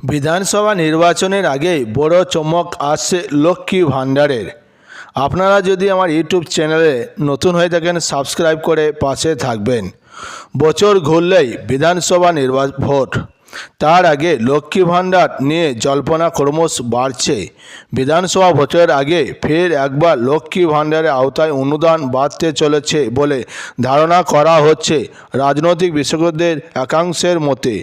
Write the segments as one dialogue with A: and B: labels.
A: বিধানসভা নির্বাচনের আগেই বড় চমক আসছে লক্ষ্মী ভাণ্ডারের। আপনারা যদি আমার ইউটিউব চ্যানেলে নতুন হয়ে থাকেন সাবস্ক্রাইব করে পাশে থাকবেন। বছর ঘুরলেই বিধানসভা ভোট, তার আগে লক্ষ্মী ভাণ্ডার নিয়ে জল্পনা ক্রমশ বাড়ছে। বিধানসভা ভোটের আগে ফের একবার লক্ষ্মী ভাণ্ডারের আওতায় অনুদান বাড়তে চলেছে বলে ধারণা করা হচ্ছে রাজনৈতিক বিশেষজ্ঞদের একাংশের মতে।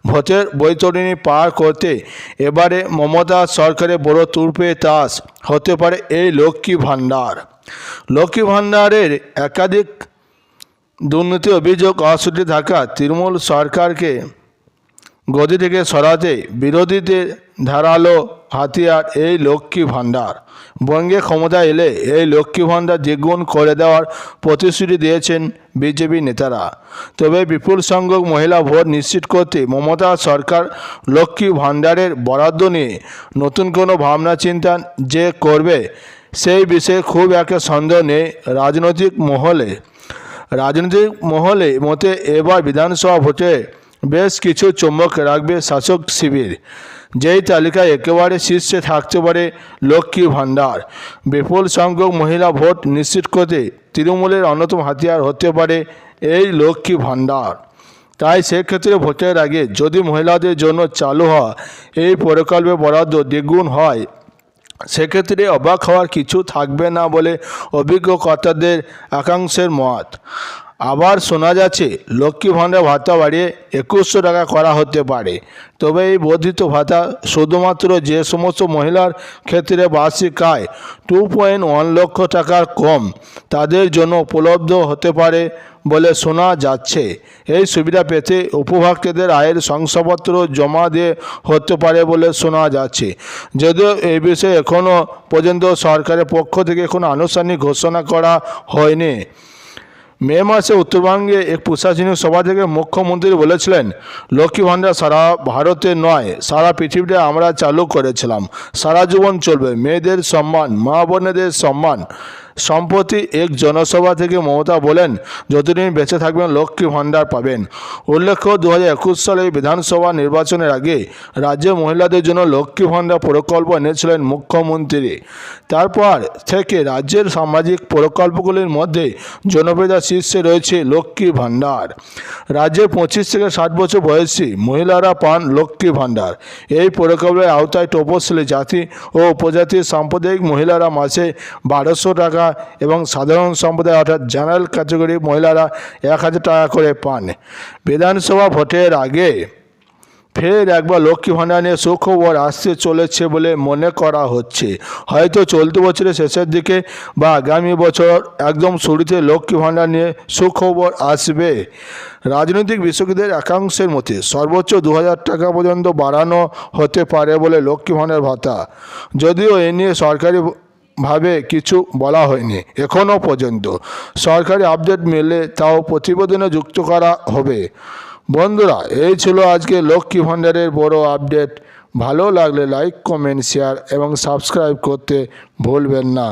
A: ভোটের বৈতরণী পার করতে এবারে মমতা সরকারের বড় তুরপে তাস হতে পারে এই লক্ষ্মী ভাণ্ডার। লক্ষ্মী ভাণ্ডারের একাধিক দুর্নীতি অভিযোগ অস্বীকৃতি থাকা তৃণমূল সরকারকে গদি থেকে সরাতে বিরোধীদের ধারালো হাতিয়ার এই লক্ষ্মী ভাণ্ডার। বঙ্গে ক্ষমতা এলে এই লক্ষ্মী ভাণ্ডার দ্বিগুণ করে দেওয়ার প্রতিশ্রুতি দিয়েছেন বিজেপি নেতারা। তবে বিপুল সংখ্যক মহিলা ভোট নিশ্চিত করতে মমতা সরকার লক্ষ্মী ভাণ্ডারের বরাদ্দ নিয়ে নতুন কোনো ভাবনা চিন্তা যে করবে সেই বিষয়ে খুব একটা সন্দেহ নেই রাজনৈতিক মহলে মতে এবার বিধানসভা ভোটে বেশ কিছু চমক রাখবে শাসক শিবির, যেই তালিকায় একেবারে শীর্ষে থাকতে পারে লক্ষ্মী ভাণ্ডার। বিপুল সংখ্যক মহিলা ভোট নিশ্চিত করতে তৃণমূলের অন্যতম হাতিয়ার হতে পারে এই লক্ষ্মী ভাণ্ডার। তাই সেক্ষেত্রে ভোটের আগে যদি মহিলাদের জন্য চালু হওয়া এই প্রকল্পে বরাদ্দ দ্বিগুণ হয় সেক্ষেত্রে অবাক হওয়ার কিছু থাকবে না বলে অভিজ্ঞ কর্তাদের একাংশের মত। আবার শোনা যাচ্ছে লক্ষ্মী ভাণ্ডার ভাতা বাড়িয়ে 2100 টাকা করা হতে পারে। তবে এই বর্ধিত ভাতা শুধুমাত্র যে সমস্ত মহিলার ক্ষেত্রে বার্ষিক আয় 2.1 লক্ষ টাকার কম তাদের জন্য উপলব্ধ হতে পারে বলে শোনা যাচ্ছে। এই সুবিধা পেতে উপভোক্তাদের আয়ের শংসাপত্র জমা দিয়ে হতে পারে বলে শোনা যাচ্ছে। যদিও এই বিষয়ে এখনও পর্যন্ত সরকারের পক্ষ থেকে কোনো আনুষ্ঠানিক ঘোষণা করা হয়নি। মে মাসে উত্তরবঙ্গে এক প্রশাসনিক সভা থেকে মুখ্যমন্ত্রী বলেছিলেন, লক্ষ্মী ভাণ্ডার সারা ভারতে নয় সারা পৃথিবীতে আমরা চালু করেছিলাম, সারা জীবন চলবে, মেয়েদের সম্মান, মা বোনেদের সম্মান। সম্প্রতি এক জনসভা থেকে মমতা বলেন, যতদিন বেঁচে থাকবেন লক্ষ্মী ভাণ্ডার পাবেন। উল্লেখ্য 2021 সালে বিধানসভা নির্বাচনের আগে রাজ্যে মহিলাদের জন্য লক্ষ্মী ভাণ্ডার প্রকল্প এনেছিলেন মুখ্যমন্ত্রী। তারপর থেকে রাজ্যের সামাজিক প্রকল্পগুলির মধ্যে জনপ্রিয়তা শীর্ষে রয়েছে লক্ষ্মী ভাণ্ডার। রাজ্যে 25 থেকে 60 বছর বয়সী মহিলারা পান লক্ষ্মী ভাণ্ডার। এই প্রকল্পের আওতায় তপশিলি জাতি ও উপজাতি সাম্প্রদায়িক মহিলারা মাসে 1200 টাকা এবং সাধারণ সম্প্রদায় অর্থাৎ জেনারেল ক্যাটাগরি মহিলারা 1000 টাকা করে পান। বিধানসভা ভোটের আগে ফের একবার লক্ষ্মী ভাণ্ডার নিয়ে সুখবর আসতে চলেছে বলে মনে করা হচ্ছে। হয়তো চলতি বছরের শেষের দিকে বা আগামী বছর একদম শুরুতে লক্ষ্মী ভাণ্ডার নিয়ে সুখবর আসবে। রাজনৈতিক বিশেষজ্ঞদের একাংশের মতে সর্বোচ্চ 2000 টাকা পর্যন্ত বাড়ানো হতে পারে বলে লক্ষ্মী ভাণ্ডার ভাতা। যদিও এ নিয়ে সরকারি ভাবে কিছু বলা হয়নি এখনও পর্যন্ত। সরকারি আপডেট মেলে তাও প্রতিবেদনে যুক্ত করা হবে। বন্ধুরা, এই ছিল আজকে লক্ষ্মী ভাণ্ডারের বড় আপডেট। ভালো লাগলে লাইক, কমেন্ট, শেয়ার এবং সাবস্ক্রাইব করতে ভুলবেন না।